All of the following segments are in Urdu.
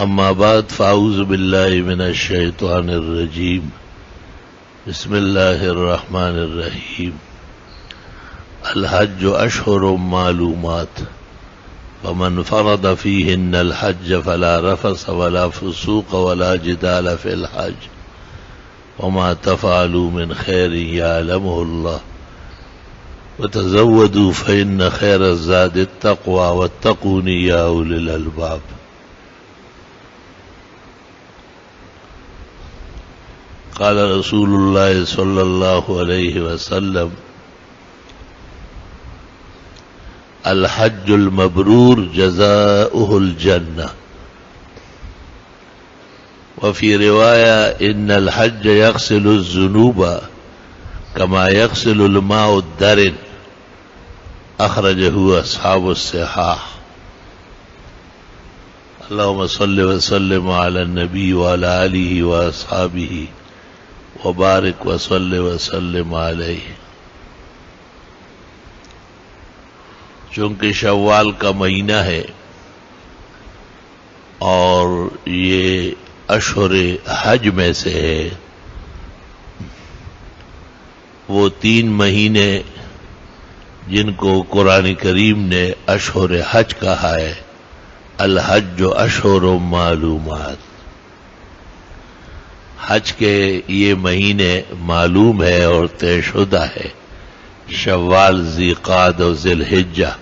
اما بعد فاعوذ باللہ من الشیطان الرجیم بسم اللہ الرحمن الرحیم الحج اشہر معلومات فمن فرض فیہن الحج فلا رفث ولا فسوق ولا جدال فی الحج وما تفعلوا من خیر یعلمہ اللہ وتزودوا فإن خیر الزاد التقوى واتقون یا اولی الالباب. قال رسول اللہ صلی اللہ علیہ وسلم الحج المبرور جزاؤه الجنہ وفي رواية إن الحج يغسل الذنوب كما يغسل الماء الدرن أخرجه أصحاب الصحاح. اللهم صل وسلم على النبي وعلى آله وأصحابه وبارك وصل وسلم عليه. چونکہ شوال کا مہینہ ہے اور یہ اشہر حج میں سے ہے، وہ 3 مہینے جن کو قرآن کریم نے اشہر حج کہا ہے، الحج اشہر معلومات. حج کے یہ مہینے معلوم ہے اور طے شدہ ہے، شوال، ذیقعدہ اور ذی الحجہ.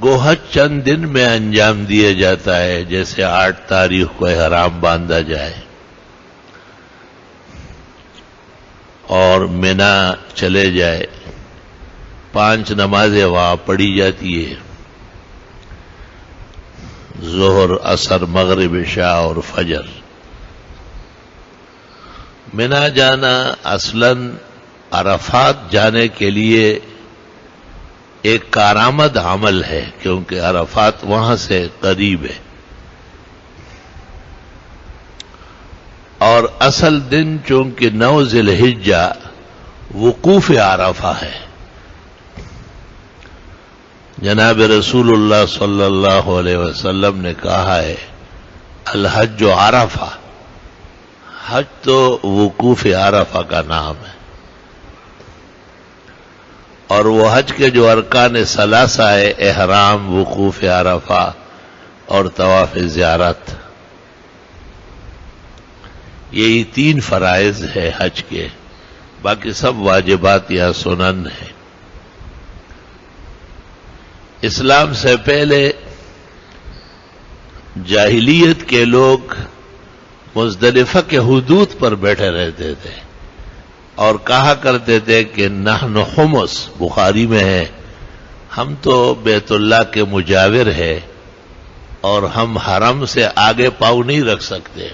گو حج چند دن میں انجام دیا جاتا ہے، جیسے 8 تاریخ کو احرام باندھا جائے اور منا چلے جائے، 5 نمازیں وہاں پڑھی جاتی ہے، ظہر، عصر، مغرب، عشاء اور فجر. منا جانا اصلاً عرفات جانے کے لیے ایک کارآمد عمل ہے، کیونکہ عرفات وہاں سے قریب ہے اور اصل دن چونکہ 9 ذی الحجہ وقوف عرفہ ہے. جناب رسول اللہ صلی اللہ علیہ وسلم نے کہا ہے الحج عرفہ، حج تو وقوف عرفہ کا نام ہے، اور وہ حج کے جو ارکان ثلاثہ ہے، احرام، وقوف عرفہ اور طواف زیارت، یہی 3 فرائض ہے حج کے، باقی سب واجبات یا سنن ہیں. اسلام سے پہلے جاہلیت کے لوگ مزدلفہ کے حدود پر بیٹھے رہتے تھے اور کہا کرتے تھے کہ نحن حمص، بخاری میں ہے، ہم تو بیت اللہ کے مجاور ہے اور ہم حرم سے آگے پاؤں نہیں رکھ سکتے.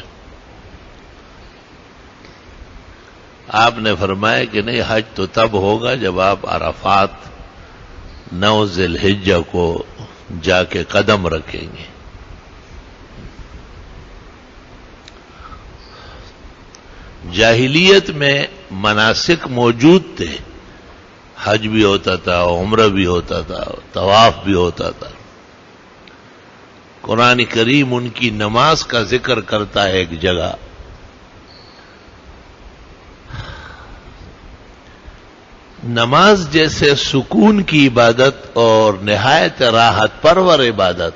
آپ نے فرمایا کہ نہیں، حج تو تب ہوگا جب آپ عرفات 9 ذی الحجہ کو جا کے قدم رکھیں گے. جاہلیت میں مناسک موجود تھے، حج بھی ہوتا تھا، عمرہ بھی ہوتا تھا، طواف بھی ہوتا تھا. قرآن کریم ان کی نماز کا ذکر کرتا ہے ایک جگہ. نماز جیسے سکون کی عبادت اور نہایت راحت پرور عبادت،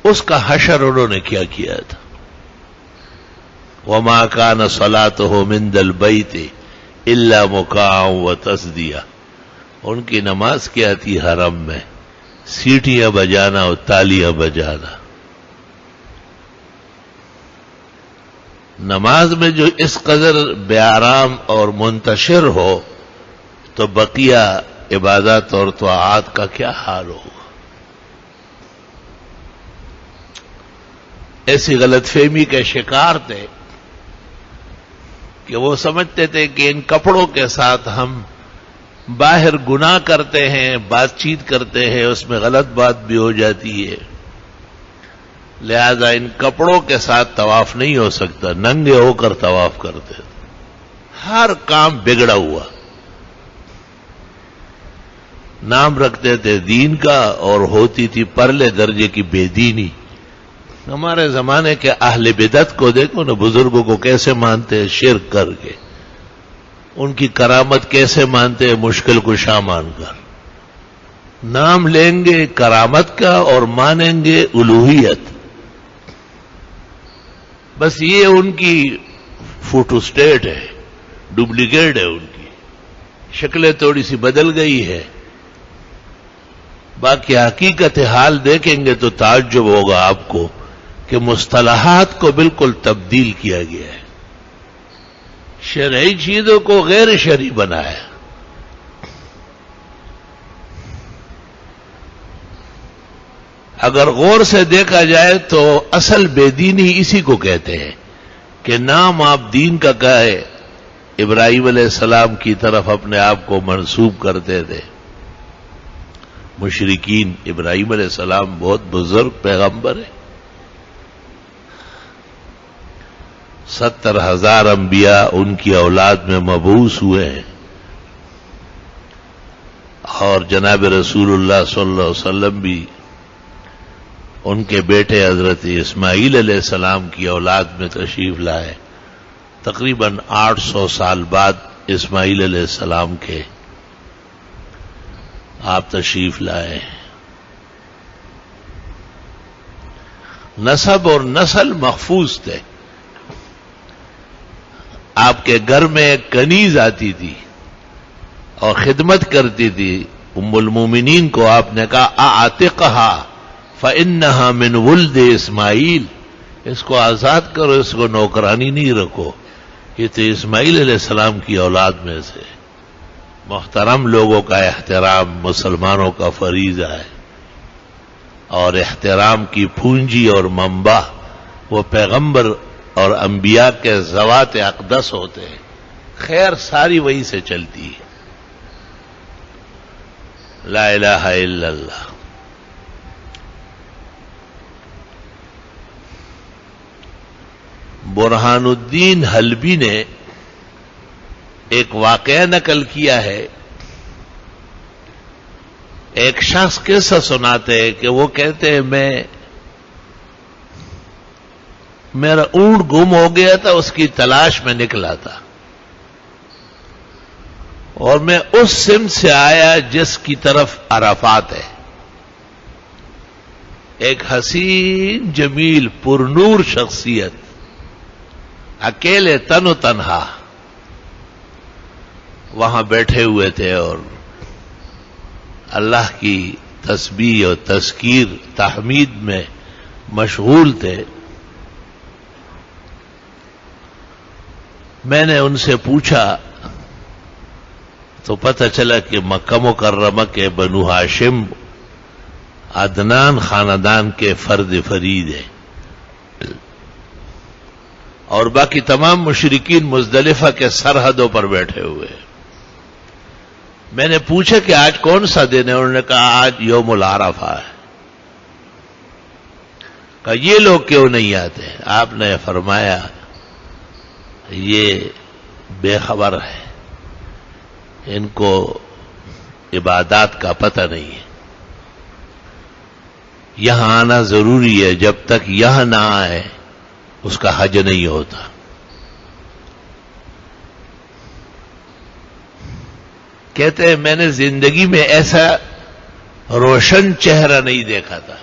اس کا حشر انہوں نے کیا تھا. وما كان صلاته من البيت الا مكاء وتصديا. ان کی نماز کیا تھی حرم میں؟ سیٹیاں بجانا اور تالیاں بجانا. نماز میں جو اس قدر بے آرام اور منتشر ہو تو بقیہ عبادات اور طاعات کا کیا حال ہوگا؟ ایسی غلط فہمی کے شکار تھے کہ وہ سمجھتے تھے کہ ان کپڑوں کے ساتھ ہم باہر گناہ کرتے ہیں، بات چیت کرتے ہیں، اس میں غلط بات بھی ہو جاتی ہے، لہذا ان کپڑوں کے ساتھ طواف نہیں ہو سکتا، ننگے ہو کر طواف کرتے تھے. ہر کام بگڑا ہوا. نام رکھتے تھے دین کا اور ہوتی تھی پرلے درجے کی بے دینی. ہمارے زمانے کے اہل بدعت کو دیکھو نا، بزرگوں کو کیسے مانتے ہیں شرک کر کے، ان کی کرامت کیسے مانتے ہیں مشکل کشا مان کر. نام لیں گے کرامت کا اور مانیں گے الوہیت. بس یہ ان کی فوٹو سٹیٹ ہے، ڈپلیکیٹ ہے، ان کی شکلیں تھوڑی سی بدل گئی ہے. باقی حقیقت حال دیکھیں گے تو تعجب ہوگا آپ کو کہ مصطلحات کو بالکل تبدیل کیا گیا ہے، شرعی چیزوں کو غیر شرعی بنایا. اگر غور سے دیکھا جائے تو اصل بے دینی اسی کو کہتے ہیں کہ نام آپ دین کا کہے. ابراہیم علیہ السلام کی طرف اپنے آپ کو منسوب کرتے تھے مشرکین. ابراہیم علیہ السلام بہت بزرگ پیغمبر ہے. 70,000 انبیاء ان کی اولاد میں مبعوث ہوئے ہیں، اور جناب رسول اللہ صلی اللہ علیہ وسلم بھی ان کے بیٹے حضرت اسماعیل علیہ السلام کی اولاد میں تشریف لائے. تقریباً 800 سال بعد اسماعیل علیہ السلام کے آپ تشریف لائے. نسب اور نسل محفوظ تھے. آپ کے گھر میں ایک کنیز آتی تھی اور خدمت کرتی تھی. ام المومنین کو آپ نے کہا اعتقھا فإنها من ولد اسماعیل، اس کو آزاد کرو، اس کو نوکرانی نہیں رکھو، یہ تو اسماعیل علیہ السلام کی اولاد میں سے. محترم لوگوں کا احترام مسلمانوں کا فریضہ ہے، اور احترام کی پونجی اور منبع وہ پیغمبر اور انبیاء کے ذوات اقدس ہوتے ہیں. خیر ساری وہی سے چلتی ہے. لا الہ الا اللہ. برہان الدین حلبی نے ایک واقعہ نقل کیا ہے. ایک شخص قصہ سناتے ہیں کہ وہ کہتے ہیں میرا اونٹ گم ہو گیا تھا، اس کی تلاش میں نکلا تھا، اور میں اس سمت سے آیا جس کی طرف عرفات ہے. ایک حسین جمیل پرنور شخصیت اکیلے تن و تنہا وہاں بیٹھے ہوئے تھے اور اللہ کی تسبیح اور تذکیر تحمید میں مشغول تھے. میں نے ان سے پوچھا تو پتہ چلا کہ مکہ مکرمہ کے بنو ہاشم عدنان خاندان کے فرد فرید ہیں، اور باقی تمام مشرکین مزدلفہ کے سرحدوں پر بیٹھے ہوئے. میں نے پوچھا کہ آج کون سا دن ہے؟ انہوں نے کہا آج یوم العرفہ ہے. کہا یہ لوگ کیوں نہیں آتے؟ آپ نے فرمایا یہ بے خبر ہے، ان کو عبادات کا پتہ نہیں ہے. یہاں آنا ضروری ہے، جب تک یہاں نہ آئے اس کا حج نہیں ہوتا. کہتے ہیں میں نے زندگی میں ایسا روشن چہرہ نہیں دیکھا تھا.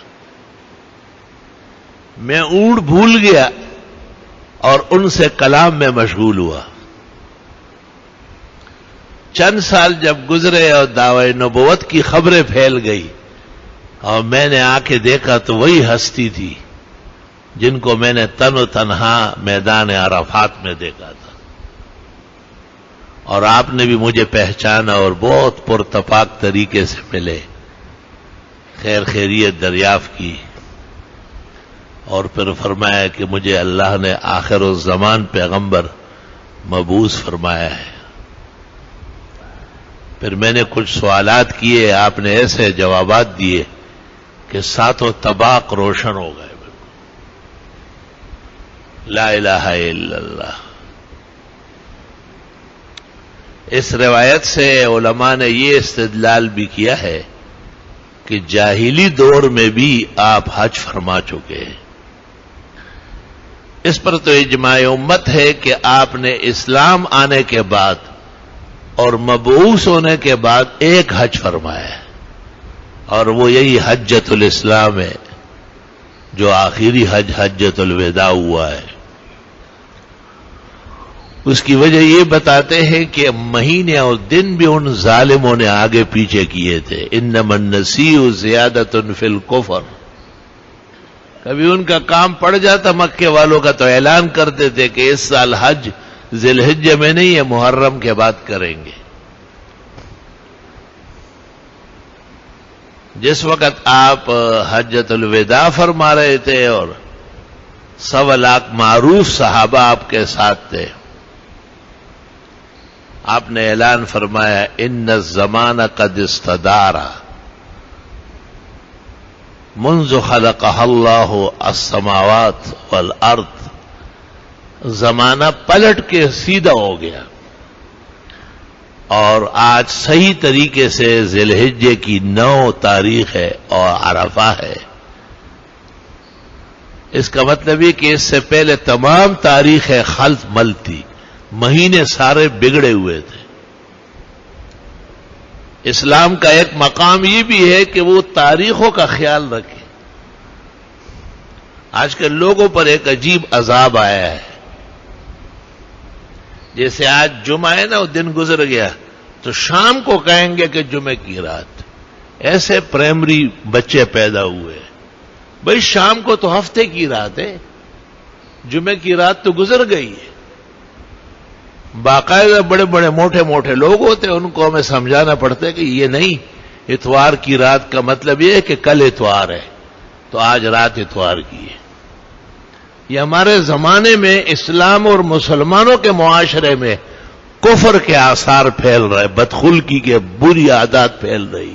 میں اونٹ بھول گیا اور ان سے کلام میں مشغول ہوا. چند سال جب گزرے اور دعوی نبوت کی خبریں پھیل گئی اور میں نے آ کے دیکھا تو وہی ہستی تھی جن کو میں نے تن و تنہا میدان عرفات میں دیکھا تھا. اور آپ نے بھی مجھے پہچانا اور بہت پرتپاک طریقے سے ملے، خیر خیریت دریافت کی، اور پھر فرمایا کہ مجھے اللہ نے آخر الزمان پیغمبر مبعوث فرمایا ہے. پھر میں نے کچھ سوالات کیے، آپ نے ایسے جوابات دیے کہ ساتوں طباق روشن ہو گئے. لا الہ الا اللہ. اس روایت سے علماء نے یہ استدلال بھی کیا ہے کہ جاہلی دور میں بھی آپ حج فرما چکے ہیں. اس پر تو اجماع امت ہے کہ آپ نے اسلام آنے کے بعد اور مبعوث ہونے کے بعد ایک حج فرمایا ہے، اور وہ یہی حجۃ الاسلام ہے جو آخری حج حجۃ الوداع ہوا ہے. اس کی وجہ یہ بتاتے ہیں کہ مہینے اور دن بھی ان ظالموں نے آگے پیچھے کیے تھے. انما النسیء زیادۃ فی الکفر. کبھی ان کا کام پڑ جاتا مکے والوں کا تو اعلان کرتے تھے کہ اس سال حج ذی الحجہ میں نہیں ہے، محرم کے بعد کریں گے. جس وقت آپ حجۃ الوداع فرما رہے تھے اور 1.25 لاکھ معروف صحابہ آپ کے ساتھ تھے، آپ نے اعلان فرمایا ان الزمان قد استدار منذ خلقها اللہ السماوات والارض. زمانہ پلٹ کے سیدھا ہو گیا اور آج صحیح طریقے سے ذی الحجہ کی 9 تاریخ ہے اور عرفہ ہے. اس کا مطلب یہ کہ اس سے پہلے تمام تاریخ خلط مل تھی، مہینے سارے بگڑے ہوئے تھے. اسلام کا ایک مقام یہ بھی ہے کہ وہ تاریخوں کا خیال رکھے. آج کل لوگوں پر ایک عجیب عذاب آیا ہے. جیسے آج جمعہ ہے نا، وہ دن گزر گیا تو شام کو کہیں گے کہ جمعے کی رات. ایسے پرائمری بچے پیدا ہوئے. بھئی شام کو تو ہفتے کی رات ہے، جمعے کی رات تو گزر گئی ہے. باقاعدہ بڑے بڑے موٹے موٹے لوگ ہوتے ہیں، ان کو ہمیں سمجھانا پڑتا ہے کہ یہ نہیں، اتوار کی رات کا مطلب یہ ہے کہ کل اتوار ہے تو آج رات اتوار کی ہے. یہ ہمارے زمانے میں اسلام اور مسلمانوں کے معاشرے میں کفر کے آثار پھیل رہے، بدخلقی کے بری عادات پھیل رہی.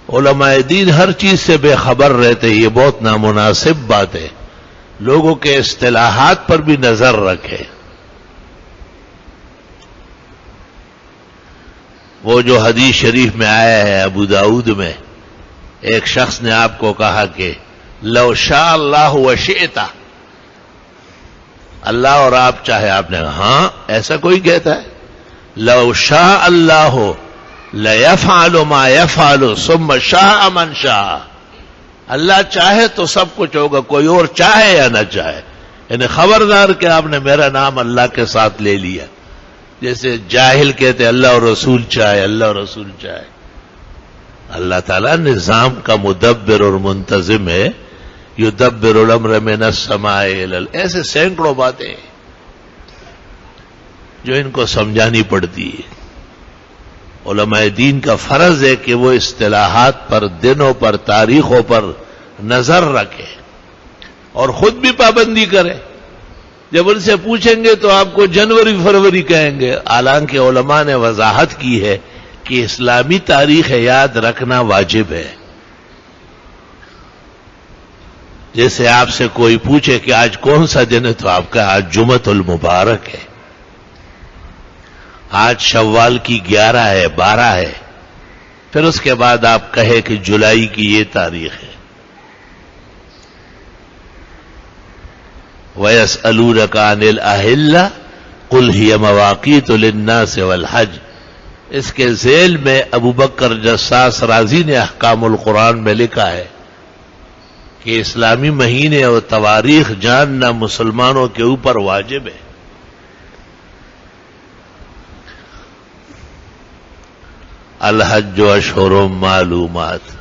علماء دین ہر چیز سے بے خبر رہتے، یہ بہت نامناسب بات ہے. لوگوں کے اصطلاحات پر بھی نظر رکھے. وہ جو حدیث شریف میں آیا ہے ابو داؤد میں، ایک شخص نے آپ کو کہا کہ لو شاء اللہ وشئتا، اللہ اور آپ چاہے. آپ نے کہا ہاں ایسا کوئی کہتا ہے؟ لو شاء اللہ لیفعل ما یفعل ثم شاء من شاء. اللہ چاہے تو سب کچھ ہوگا، کوئی اور چاہے یا نہ چاہے. یعنی خبردار کہ آپ نے میرا نام اللہ کے ساتھ لے لیا. جیسے جاہل کہتے اللہ اور رسول چاہے، اللہ اور رسول چاہے. اللہ تعالیٰ نظام کا مدبر اور منتظم ہے. یدبر الامر من السماء الى الارض. ایسے سینکڑوں باتیں جو ان کو سمجھانی پڑتی ہے. علماء دین کا فرض ہے کہ وہ اصطلاحات پر، دنوں پر، تاریخوں پر نظر رکھے اور خود بھی پابندی کرے. جب ان سے پوچھیں گے تو آپ کو جنوری فروری کہیں گے، حالانکہ علماء نے وضاحت کی ہے کہ اسلامی تاریخ یاد رکھنا واجب ہے. جیسے آپ سے کوئی پوچھے کہ آج کون سا دن ہے تو آپ کا آج جمعۃ المبارک ہے، آج شوال کی 11 ہے، 12 ہے. پھر اس کے بعد آپ کہے کہ جولائی کی یہ تاریخ ہے. وَيَسْأَلُونَكَ عَنِ الْأَهِلَّةِ قُلْ هِيَ مَوَاقِيتُ لِلنَّاسِ وَالْحَجِّ. اس کے ذیل میں ابو بکر جساس رازی نے احکام القرآن میں لکھا ہے کہ اسلامی مہینے اور تواریخ جاننا مسلمانوں کے اوپر واجب ہے. الحج اشہر معلومات.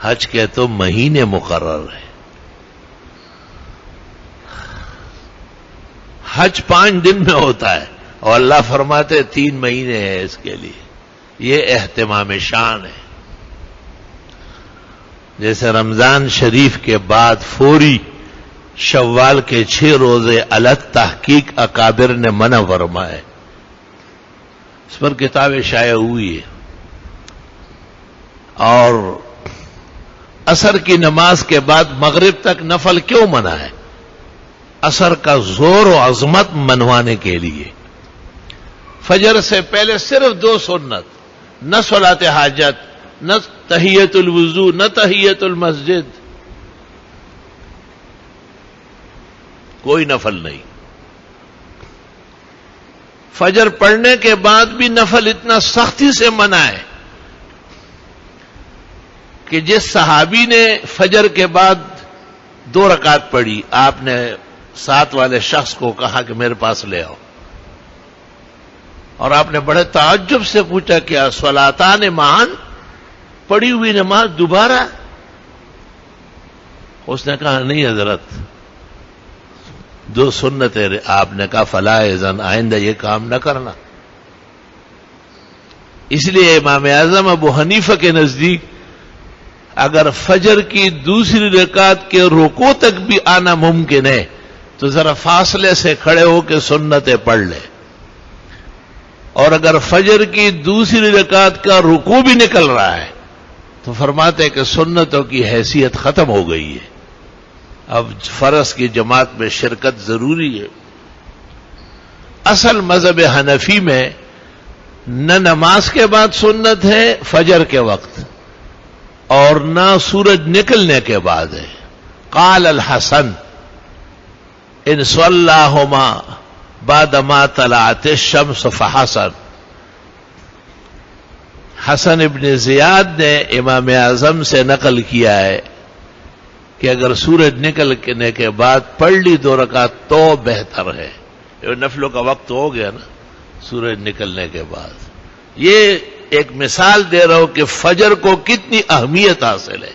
حج کے تو مہینے مقرر ہیں. حج 5 دن میں ہوتا ہے اور اللہ فرماتے 3 مہینے ہیں اس کے لیے. یہ اہتمام شان ہے. جیسے رمضان شریف کے بعد فوری شوال کے 6 روزے الگ تحقیق اکابر نے منع فرمائے. اس پر کتابیں شائع ہوئی ہے. اور عصر کی نماز کے بعد مغرب تک نفل کیوں منع ہے؟ عصر کا زور و عظمت منوانے کے لیے. فجر سے پہلے صرف 2 سنت، نہ صلاۃ حاجت، نہ تحیت الوضو، نہ تحیت المسجد، کوئی نفل نہیں۔ فجر پڑھنے کے بعد بھی نفل اتنا سختی سے منع ہے کہ جس صحابی نے فجر کے بعد 2 رکعت پڑھی، آپ نے ساتھ والے شخص کو کہا کہ میرے پاس لے آؤ، اور آپ نے بڑے تعجب سے پوچھا کیا صلاتان معاً، پڑھی ہوئی نماز دوبارہ؟ اس نے کہا نہیں حضرت، 2 سنتیں۔ آپ نے کہا فلا اذن، آئندہ یہ کام نہ کرنا۔ اس لیے امام اعظم ابو حنیفہ کے نزدیک اگر فجر کی دوسری رکعت کے رکوع تک بھی آنا ممکن ہے تو ذرا فاصلے سے کھڑے ہو کے سنتیں پڑھ لے، اور اگر فجر کی دوسری رکعت کا رکوع بھی نکل رہا ہے تو فرماتے ہیں کہ سنتوں کی حیثیت ختم ہو گئی ہے، اب فرض کی جماعت میں شرکت ضروری ہے۔ اصل مذہب حنفی میں نہ نماز کے بعد سنت ہے فجر کے وقت، اور نہ سورج نکلنے کے بعد ہے۔ قال الحسن ان صلاہما بعد ما طلعت الشمس فحسن۔ حسن ابن زیاد نے امام اعظم سے نقل کیا ہے کہ اگر سورج نکلنے کے بعد پڑھ لی 2 رکعت تو بہتر ہے۔ نفلوں کا وقت ہو گیا نا سورج نکلنے کے بعد۔ یہ ایک مثال دے رہا ہوں کہ فجر کو کتنی اہمیت حاصل ہے۔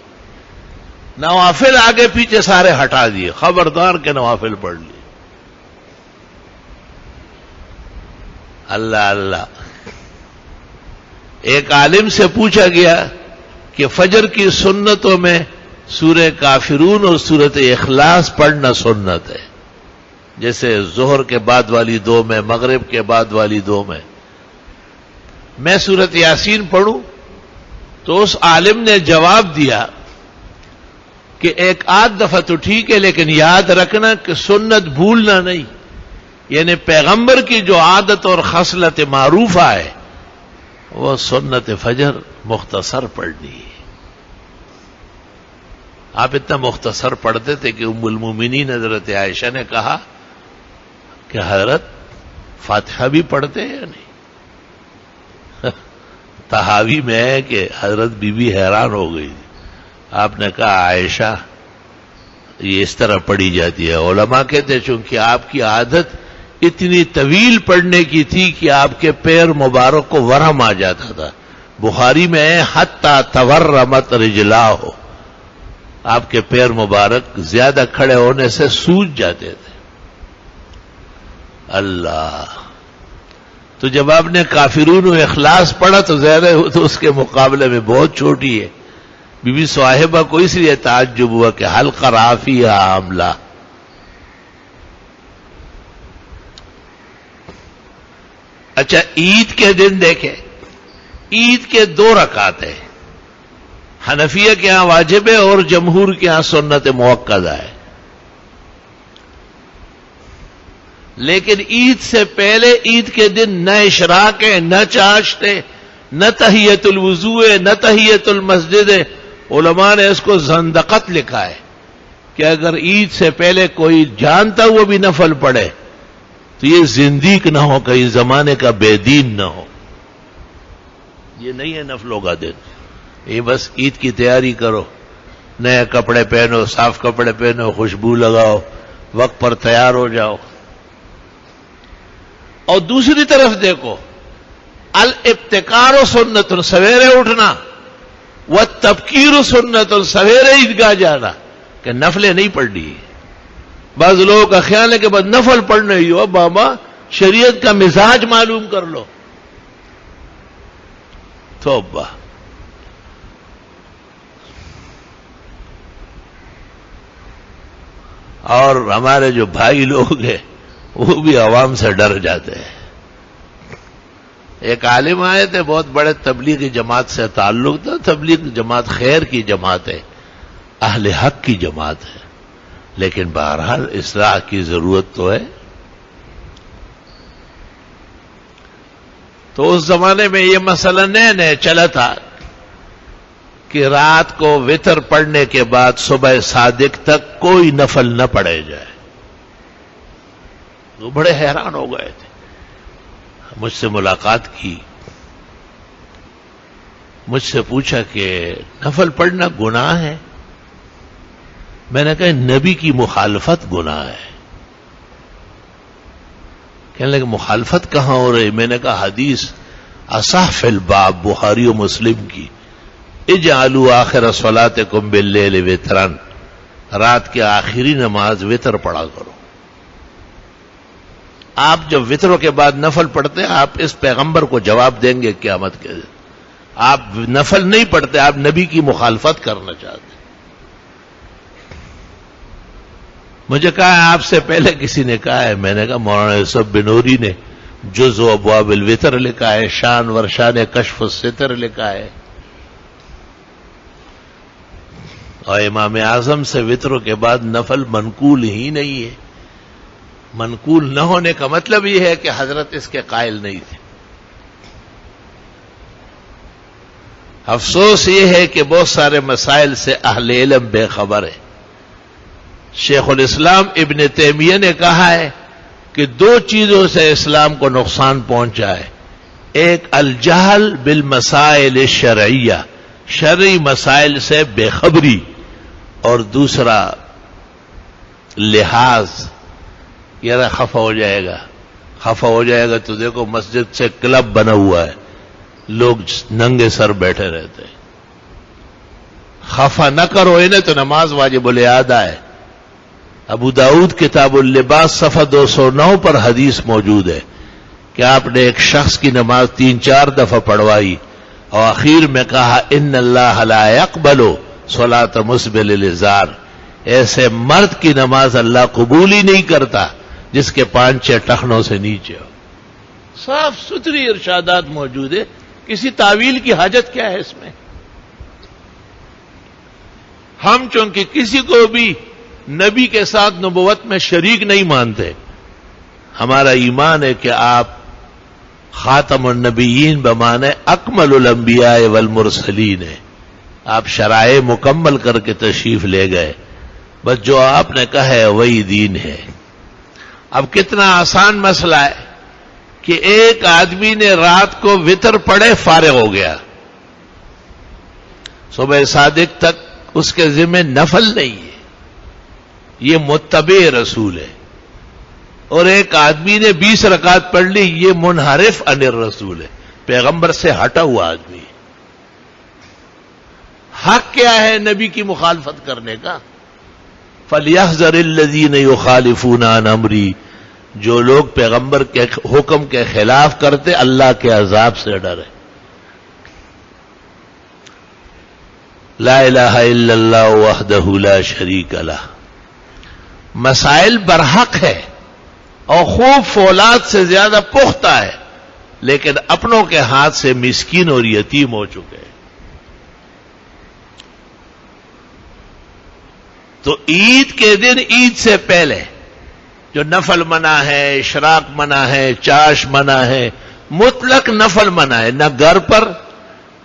نوافل آگے پیچھے سارے ہٹا دیے، خبردار کے نوافل پڑھ لیے۔ اللہ اللہ۔ ایک عالم سے پوچھا گیا کہ فجر کی سنتوں میں سورہ کافرون اور سورۃ اخلاص پڑھنا سنت ہے، جیسے ظہر کے بعد والی 2 میں، مغرب کے بعد والی 2 میں۔ میں سورۃ یاسین پڑھوں؟ تو اس عالم نے جواب دیا کہ ایک آدھ دفعہ تو ٹھیک ہے، لیکن یاد رکھنا کہ سنت بھولنا نہیں، یعنی پیغمبر کی جو عادت اور خصلت معروفہ ہے وہ سنت فجر مختصر پڑھنی ہے۔ آپ اتنا مختصر پڑھتے تھے کہ ام المومنین حضرت عائشہ نے کہا کہ حضرت فاتحہ بھی پڑھتے ہیں یا نہیں؟ تحاوی میں ہے کہ حضرت بی بی حیران ہو گئی۔ آپ نے کہا عائشہ یہ اس طرح پڑھی جاتی ہے۔ علماء کہتے ہیں چونکہ آپ کی عادت اتنی طویل پڑھنے کی تھی کہ آپ کے پیر مبارک کو ورم آ جاتا تھا۔ بخاری میں ہے حتی تورمت رجلاہ، آپ کے پیر مبارک زیادہ کھڑے ہونے سے سوج جاتے تھے۔ اللہ، تو جب آپ نے کافرون و اخلاص پڑھا تو ظاہر ہے تو اس کے مقابلے میں بہت چھوٹی ہے۔ بی بی صاحبہ کو اس لیے تعجب ہوا کہ حل قرافی عاملہ۔ اچھا، عید کے دن دیکھیں، عید کے 2 رکعت ہیں، حنفیہ کے ہاں واجب ہے اور جمہور کے ہاں سنت موقدہ ہے۔ لیکن عید سے پہلے عید کے دن نہ اشراق ہے، نہ چاشت ہے، نہ تحیت الوضو ہے، نہ تحیت المسجد ہے۔ علماء نے اس کو زندقت لکھا ہے کہ اگر عید سے پہلے کوئی جانتا ہوا بھی نفل پڑھے تو یہ زندیق نہ ہو، کہیں زمانے کا بے دین نہ ہو۔ یہ نہیں ہے نفلوں کا دن، یہ بس عید کی تیاری کرو، نئے کپڑے پہنو، صاف کپڑے پہنو، خوشبو لگاؤ، وقت پر تیار ہو جاؤ۔ اور دوسری طرف دیکھو، الابتکار سنت، سویرے اٹھنا، والتبکیر سنت، سویرے عیدگاہ جانا، کہ نفلیں نہیں پڑھنی۔ بعض لوگوں کا خیال ہے کہ بس نفل پڑھنے ہی ہو، بابا شریعت کا مزاج معلوم کر لو۔ توبہ۔ اور ہمارے جو بھائی لوگ ہیں وہ بھی عوام سے ڈر جاتے ہیں۔ ایک عالم آئے تھے، بہت بڑے تبلیغی جماعت سے تعلق تھا، تبلیغ جماعت خیر کی جماعت ہے، اہل حق کی جماعت ہے، لیکن بہرحال اصلاح کی ضرورت تو ہے۔ تو اس زمانے میں یہ مسئلہ نئے نئے چلا تھا کہ رات کو وتر پڑھنے کے بعد صبح صادق تک کوئی نفل نہ پڑھے جائے. وہ بڑے حیران ہو گئے تھے. مجھ سے ملاقات کی, مجھ سے پوچھا کہ نفل پڑھنا گناہ ہے؟ میں نے کہا نبی کی مخالفت گناہ ہے. کہنے لگے مخالفت کہاں ہو رہی؟ میں نے کہا حدیث اصح فی الباب بخاری و مسلم کی, اجعلوا آخر صلاتکم باللیل وترن, رات کے آخری نماز وتر پڑھا کرو. آپ جب وتروں کے بعد نفل پڑھتے ہیں آپ اس پیغمبر کو جواب دیں گے قیامت کے دن. آپ نفل نہیں پڑھتے, آپ نبی کی مخالفت کرنا چاہتے. مجھے کہا ہے آپ سے پہلے کسی نے کہا ہے. میں نے کہا مولانا یوسف بنوری نے جز و ابواب الوتر لکھا ہے, شان ورشان کشف الستر لکھا ہے, اور امام اعظم سے وتروں کے بعد نفل منقول ہی نہیں ہے. منقول نہ ہونے کا مطلب یہ ہے کہ حضرت اس کے قائل نہیں تھے. افسوس یہ ہے کہ بہت سارے مسائل سے اہل علم بے خبر ہے. شیخ الاسلام ابن تیمیہ نے کہا ہے کہ دو چیزوں سے اسلام کو نقصان پہنچا ہے. ایک الجہل بالمسائل الشرعیہ, شرعی مسائل سے بے خبری, اور دوسرا لحاظ. یار خفا ہو جائے گا, خفا ہو جائے گا تو دیکھو مسجد سے کلب بنا ہوا ہے, لوگ ننگے سر بیٹھے رہتے. خفا نہ کرو انہیں تو نماز واجب الادا ہے. ابو داؤد کتاب اللباس صفحہ 209 پر حدیث موجود ہے کہ آپ نے ایک شخص کی نماز 3-4 دفعہ پڑھوائی اور آخر میں کہا ان اللہ لا يقبل صلاۃ مسبل الازار. ایسے مرد کی نماز اللہ قبول ہی نہیں کرتا جس کے 5-6 ٹخنوں سے نیچے ہو. صاف ستھری ارشادات موجود ہے, کسی تعویل کی حاجت کیا ہے اس میں؟ ہم چونکہ کسی کو بھی نبی کے ساتھ نبوت میں شریک نہیں مانتے, ہمارا ایمان ہے کہ آپ خاتم النبیین بمانے اکمل الانبیاء والمرسلین ہیں. آپ شرائع مکمل کر کے تشریف لے گئے, بس جو آپ نے کہا ہے وہی دین ہے. اب کتنا آسان مسئلہ ہے کہ ایک آدمی نے رات کو وتر پڑھے فارغ ہو گیا, صبح صادق تک اس کے ذمہ نفل نہیں ہے, یہ متبع رسول ہے. اور ایک آدمی نے 20 رکعت پڑھ لی, یہ منحرف عن الرسول ہے, پیغمبر سے ہٹا ہوا آدمی. حق کیا ہے نبی کی مخالفت کرنے کا؟ فَلْيَحْذَرِ الَّذِينَ يُخَالِفُونَ عَنْ أَمْرِهِ, جو لوگ پیغمبر کے حکم کے خلاف کرتے اللہ کے عذاب سے ڈرے. لا الہ الا اللہ وحدہ لا شریک لہ. مسائل برحق ہے اور خوب فولاد سے زیادہ پختہ ہے, لیکن اپنوں کے ہاتھ سے مسکین اور یتیم ہو چکے ہیں. تو عید کے دن, عید سے پہلے جو نفل منع ہے, اشراق منع ہے, چاش منع ہے, مطلق نفل منع ہے, نہ گھر پر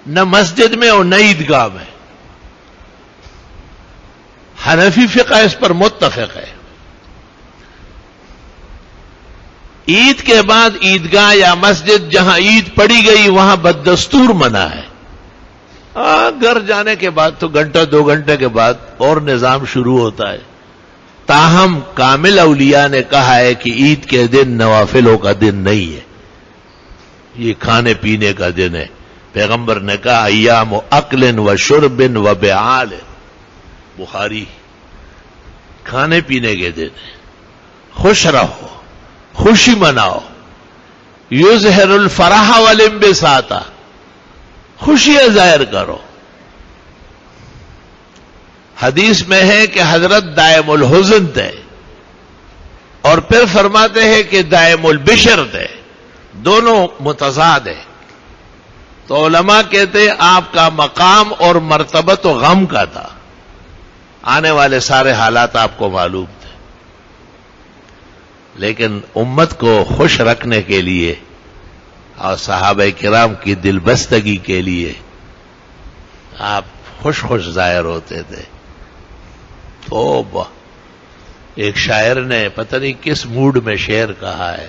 نہ مسجد میں اور نہ عیدگاہ میں. حنفی فقہ اس پر متفق ہے. عید کے بعد عیدگاہ یا مسجد جہاں عید پڑی گئی وہاں بددستور منع ہے. گھر جانے کے بعد تو گھنٹہ 2 گھنٹے کے بعد اور نظام شروع ہوتا ہے. تاہم کامل اولیاء نے کہا ہے کہ عید کے دن نوافلوں کا دن نہیں ہے, یہ کھانے پینے کا دن ہے. پیغمبر نے کہا ایام اکل و شرب و بیعال, بخاری. کھانے پینے کے دن ہے, خوش رہو, خوشی مناؤ. یظہر الفرح والانبساط, خوشیاں ظاہر کرو. حدیث میں ہے کہ حضرت دائم الحزن تھے, اور پھر فرماتے ہیں کہ دائم البشر تھے, دونوں متضاد ہیں. تو علماء کہتے ہیں آپ کا مقام اور مرتبہ تو غم کا تھا, آنے والے سارے حالات آپ کو معلوم تھے, لیکن امت کو خوش رکھنے کے لیے اور صحابہ کرام کی دل بستگی کے لیے آپ خوش خوش ظاہر ہوتے تھے. توبہ. ایک شاعر نے پتہ نہیں کس موڈ میں شعر کہا ہے،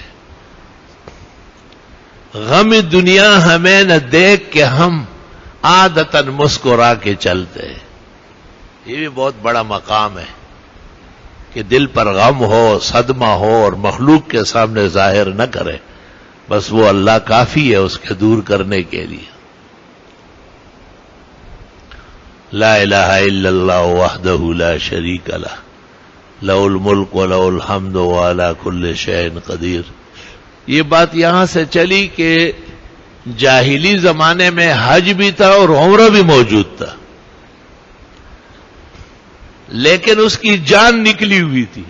غم دنیا ہمیں نہ دیکھ کے ہم عادتاً مسکرا کے چلتے. یہ بھی بہت بڑا مقام ہے کہ دل پر غم ہو، صدمہ ہو اور مخلوق کے سامنے ظاہر نہ کرے، بس وہ اللہ کافی ہے اس کے دور کرنے کے لیے. لا الہ الا اللہ وحدہ لا شریک لہ لہ الملک و لہ الحمد وعلی کل شیء قدیر. یہ بات یہاں سے چلی کہ جاہلی زمانے میں حج بھی تھا اور عمرہ بھی موجود تھا، لیکن اس کی جان نکلی ہوئی تھی،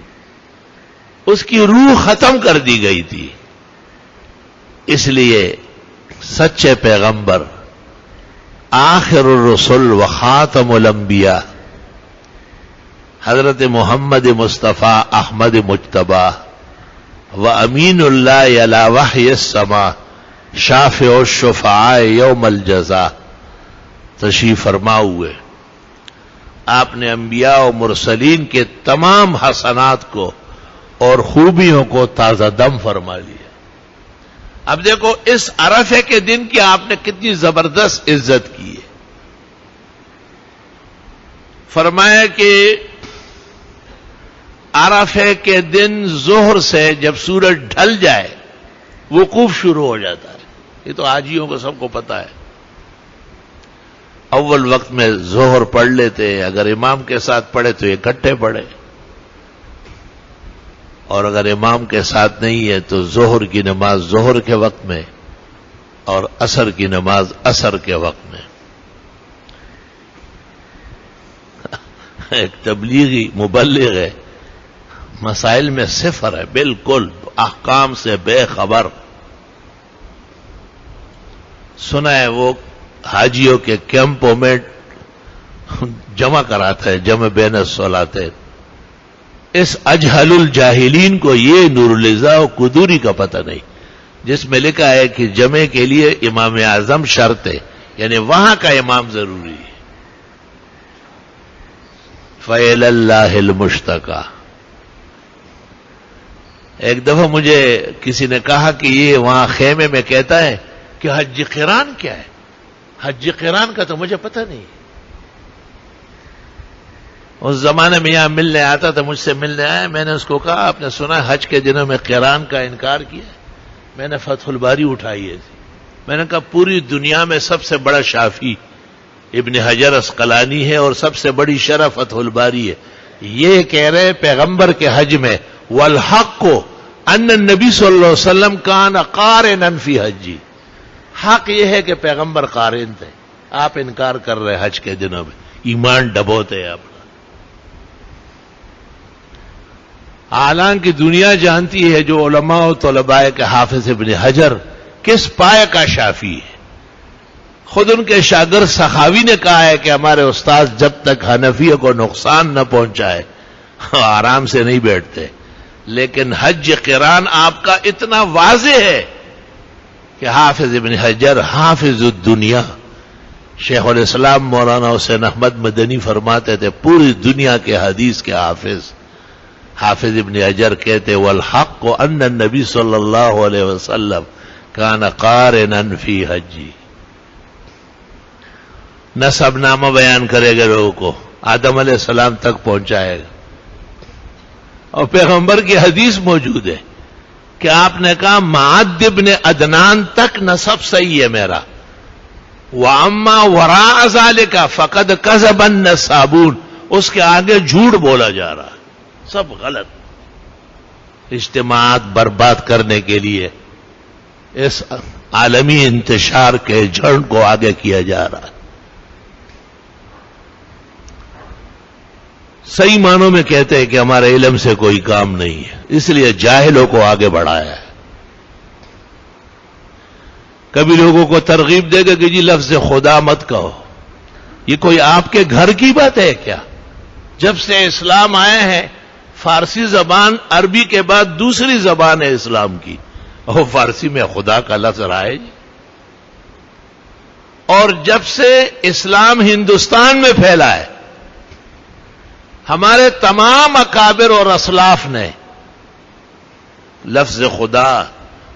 اس کی روح ختم کر دی گئی تھی. اس لیے سچے پیغمبر، آخر الرسل و خاتم الانبیاء حضرت محمد مصطفیٰ احمد مجتبیٰ و امین اللہ علی وحی السماء شافع الشفعاء یوم الجزاء تشریف فرما ہوئے. آپ نے انبیاء و مرسلین کے تمام حسنات کو اور خوبیوں کو تازہ دم فرما لیا. اب دیکھو اس عرفے کے دن کی آپ نے کتنی زبردست عزت کی ہے. فرمایا کہ عرفے کے دن ظہر سے جب سورج ڈھل جائے وقوف شروع ہو جاتا ہے. یہ تو حاجیوں کو سب کو پتا ہے. اول وقت میں ظہر پڑھ لیتے، اگر امام کے ساتھ پڑھے تو اکٹھے پڑھے، اور اگر امام کے ساتھ نہیں ہے تو ظہر کی نماز ظہر کے وقت میں اور عصر کی نماز عصر کے وقت میں. ایک تبلیغی مبلغ ہے، مسائل میں صفر ہے، بالکل احکام سے بے خبر. سنا ہے وہ حاجیوں کے کیمپوں میں جمع کراتا ہے، جمع بین الصلاتین. اس اجہل الجاہلین کو یہ نور الزا و قدوری کا پتہ نہیں، جس میں لکھا ہے کہ جمع کے لیے امام اعظم شرط ہے، یعنی وہاں کا امام ضروری ہے. فَإِلَى اللَّهِ الْمُشْتَكَى. ایک دفعہ مجھے کسی نے کہا کہ یہ وہاں خیمے میں کہتا ہے کہ حج قران کیا ہے. حج قران کا تو مجھے پتہ نہیں. اس زمانے میں یہاں ملنے آتا تھا، مجھ سے ملنے آیا. میں نے اس کو کہا آپ نے سنا حج کے دنوں میں قران کا انکار کیا؟ میں نے فتح الباری اٹھائی ہے. میں نے کہا پوری دنیا میں سب سے بڑا شافی ابن حجر عسقلانی ہے اور سب سے بڑی شرح فتح الباری ہے. یہ کہہ رہے پیغمبر کے حج میں والحق ان النبی صلی اللہ علیہ وسلم کان قارنا فی حجی. حق یہ ہے کہ پیغمبر قارن تھے. آپ انکار کر رہے حج کے دنوں میں. ایمان ڈبوتے ہیں اپنا. حالانکہ دنیا جانتی ہے جو علماء و طلباء کے حافظ ابن حجر کس پائے کا شافی ہے. خود ان کے شاگرد سخاوی نے کہا ہے کہ ہمارے استاد جب تک حنفیہ کو نقصان نہ پہنچائے آرام سے نہیں بیٹھتے. لیکن حج قران آپ کا اتنا واضح ہے کہ حافظ ابن حجر حافظ الدنیا. شیخ الاسلام مولانا حسین احمد مدنی فرماتے تھے پوری دنیا کے حدیث کے حافظ. حافظ ابن حجر کہتے والحق ان النبی صلی اللہ علیہ وسلم کان قارنا فی حجی. نسب نامہ بیان کرے گا لوگوں کو، آدم علیہ السلام تک پہنچائے گا. اور پیغمبر کی حدیث موجود ہے کہ آپ نے کہا معد ابن عدنان تک نسب صحیح ہے میرا، وَأَمَّا وَرَاءَ ذَلِكَ فَقَدْ كَذَبَ النَّسَابُونَ. اس کے آگے جھوٹ بولا جا رہا ہے، سب غلط. اجتماعات برباد کرنے کے لیے اس عالمی انتشار کے جھڑ کو آگے کیا جا رہا ہے. صحیح معنوں میں کہتے ہیں کہ ہمارے علم سے کوئی کام نہیں ہے، اس لیے جاہلوں کو آگے بڑھایا ہے. کبھی لوگوں کو ترغیب دے گا کہ جی لفظ خدا مت کہو. یہ کوئی آپ کے گھر کی بات ہے کیا؟ جب سے اسلام آئے ہیں فارسی زبان عربی کے بعد دوسری زبان ہے اسلام کی. اور فارسی میں خدا کا لفظ رہا ہے جی. اور جب سے اسلام ہندوستان میں پھیلا ہے ہمارے تمام اکابر اور اسلاف نے لفظ خدا،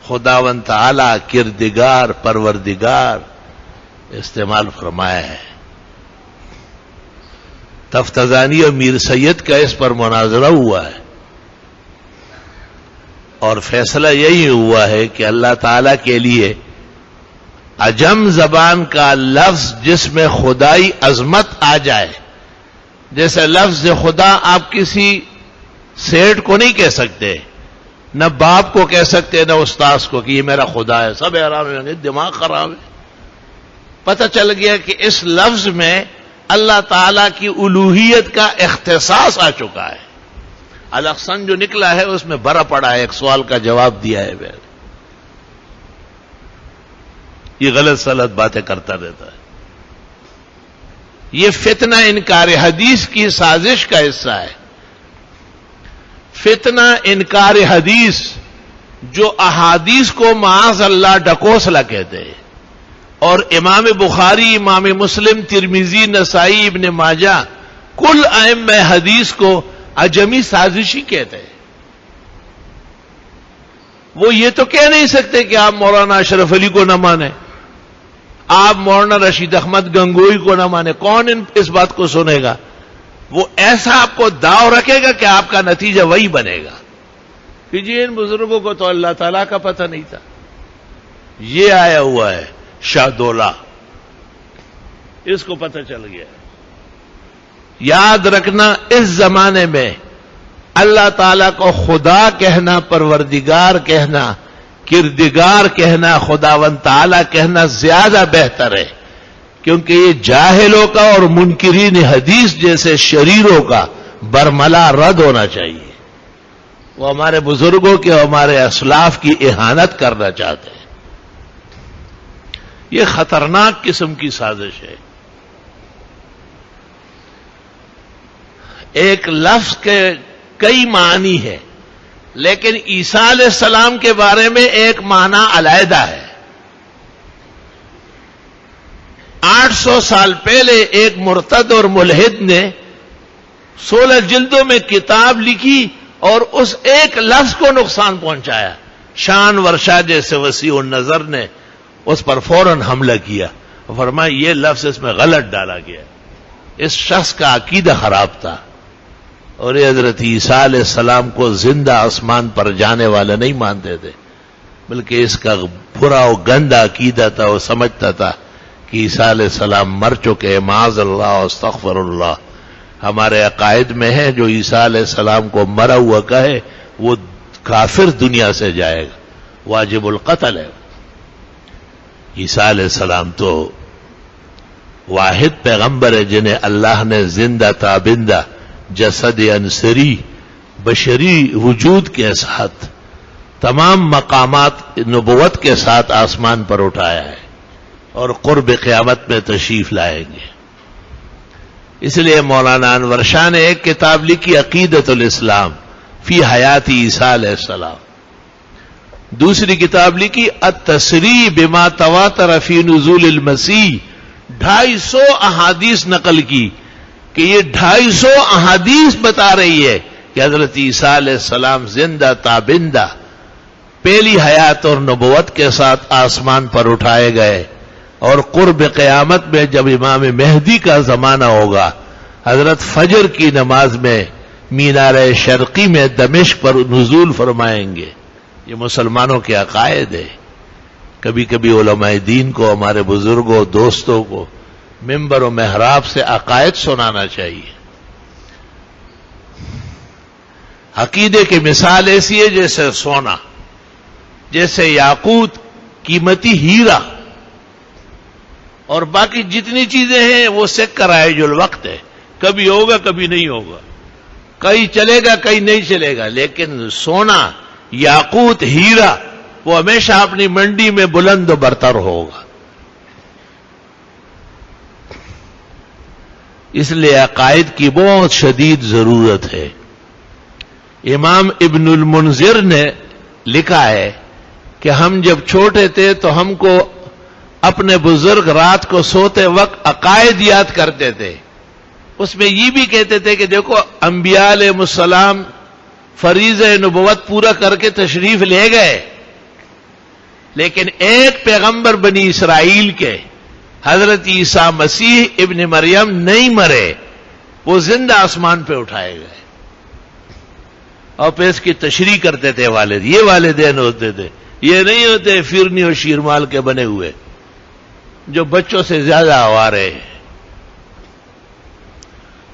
خداوند تعالی، کردگار، پروردگار استعمال فرمایا ہے. تفتزانی اور میر سید کا اس پر مناظرہ ہوا ہے اور فیصلہ یہی ہوا ہے کہ اللہ تعالی کے لیے عجم زبان کا لفظ جس میں خدائی عظمت آ جائے، جیسے لفظ خدا آپ کسی سیٹ کو نہیں کہہ سکتے، نہ باپ کو کہہ سکتے نہ استاذ کو کہ یہ میرا خدا ہے. سب حیران ہو جائیں گے، دماغ خراب ہے. پتہ چل گیا کہ اس لفظ میں اللہ تعالی کی الوہیت کا اختصاص آ چکا ہے. الاحسن جو نکلا ہے اس میں بھرا پڑا ہے، ایک سوال کا جواب دیا ہے. یہ غلط سلط باتیں کرتا رہتا ہے. یہ فتنہ انکار حدیث کی سازش کا حصہ ہے. فتنہ انکار حدیث جو احادیث کو معاذ اللہ ڈکوسلا کہتے ہیں، اور امام بخاری، امام مسلم، ترمذی، نسائی، ابن ماجہ کل ائمہ حدیث کو عجمی سازشی کہتے ہیں. وہ یہ تو کہہ نہیں سکتے کہ آپ مولانا اشرف علی کو نہ مانیں، آپ مولانا رشید احمد گنگوئی کو نہ مانیں. کون اس بات کو سنے گا؟ وہ ایسا آپ کو داؤ رکھے گا کہ آپ کا نتیجہ وہی بنے گا کہ جی ان بزرگوں کو تو اللہ تعالیٰ کا پتہ نہیں تھا. یہ آیا ہوا ہے شاہدولہ، اس کو پتہ چل گیا. یاد رکھنا اس زمانے میں اللہ تعالیٰ کو خدا کہنا، پروردگار کہنا، کردگار کہنا، خداوند تعالیٰ کہنا زیادہ بہتر ہے، کیونکہ یہ جاہلوں کا اور منکرین حدیث جیسے شریروں کا برملا رد ہونا چاہیے. وہ ہمارے بزرگوں کے، ہمارے اسلاف کی اہانت کرنا چاہتے ہیں. یہ خطرناک قسم کی سازش ہے. ایک لفظ کے کئی معنی ہے، لیکن عیسیٰ علیہ السلام کے بارے میں ایک معنی علیحدہ ہے. 800 سال پہلے ایک مرتد اور ملحد نے 16 جلدوں میں کتاب لکھی اور اس ایک لفظ کو نقصان پہنچایا. شان ورشا جیسے وسیع النظر نے اس پر فوراً حملہ کیا، فرمایا یہ لفظ اس میں غلط ڈالا گیا. اس شخص کا عقیدہ خراب تھا اور یہ حضرت عیسیٰ علیہ السلام کو زندہ آسمان پر جانے والا نہیں مانتے تھے، بلکہ اس کا برا و گندا عقیدہ تھا. وہ سمجھتا تھا کہ عیسیٰ علیہ السلام مر چکے، معاذ اللہ استغفر اللہ. ہمارے عقائد میں ہے جو عیسیٰ علیہ السلام کو مرا ہوا کہے وہ کافر دنیا سے جائے گا، واجب القتل ہے. عیسیٰ علیہ السلام تو واحد پیغمبر ہے جنہیں اللہ نے زندہ تابندہ جسد انصری بشری وجود کے ساتھ تمام مقامات نبوت کے ساتھ آسمان پر اٹھایا ہے اور قرب قیامت میں تشریف لائیں گے. اس لیے مولانا انور شاہ نے ایک کتاب لکھی عقیدۃ الاسلام فی حیات عیسیٰ علیہ السلام. دوسری کتاب لکھی التصریح بما تواتر فی نزول المسیح. 250 احادیث نقل کی کہ یہ 250 احادیث بتا رہی ہے کہ حضرت عیسیٰ علیہ السلام زندہ تابندہ پہلی حیات اور نبوت کے ساتھ آسمان پر اٹھائے گئے، اور قرب قیامت میں جب امام مہدی کا زمانہ ہوگا حضرت فجر کی نماز میں مینار شرقی میں دمشق پر نزول فرمائیں گے. یہ مسلمانوں کے عقائد ہے. کبھی کبھی علماء دین کو، ہمارے بزرگوں، دوستوں کو ممبر و محراب سے عقائد سنانا چاہیے. عقیدے کی مثال ایسی ہے جیسے سونا، جیسے یاقوت، قیمتی ہیرا، اور باقی جتنی چیزیں ہیں وہ سکہ رائج الوقت ہے، کبھی ہوگا کبھی نہیں ہوگا، کہیں چلے گا کہیں نہیں چلے گا. لیکن سونا، یاقوت، ہیرا وہ ہمیشہ اپنی منڈی میں بلند و برتر ہوگا. اس لیے عقائد کی بہت شدید ضرورت ہے. امام ابن المنذر نے لکھا ہے کہ ہم جب چھوٹے تھے تو ہم کو اپنے بزرگ رات کو سوتے وقت عقائد یاد کرتے تھے. اس میں یہ بھی کہتے تھے کہ دیکھو انبیاء علیہ السلام فریضہ نبوت پورا کر کے تشریف لے گئے، لیکن ایک پیغمبر بنی اسرائیل کے حضرت عیسیٰ مسیح ابن مریم نہیں مرے، وہ زندہ آسمان پہ اٹھائے گئے. اور پھر اس کی تشریح کرتے تھے والد. یہ والدین ہوتے تھے، یہ نہیں ہوتے فرنی اور شیرمال کے بنے ہوئے جو بچوں سے زیادہ آوارے ہیں.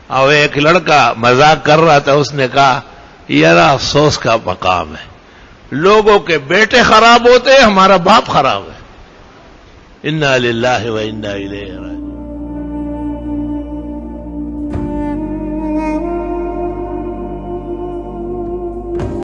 اور ایک لڑکا مذاق کر رہا تھا، اس نے کہا یار افسوس کا مقام ہے، لوگوں کے بیٹے خراب ہوتے ہیں، ہمارا باپ خراب ہے. انا للہ و انا الیہ راجعون.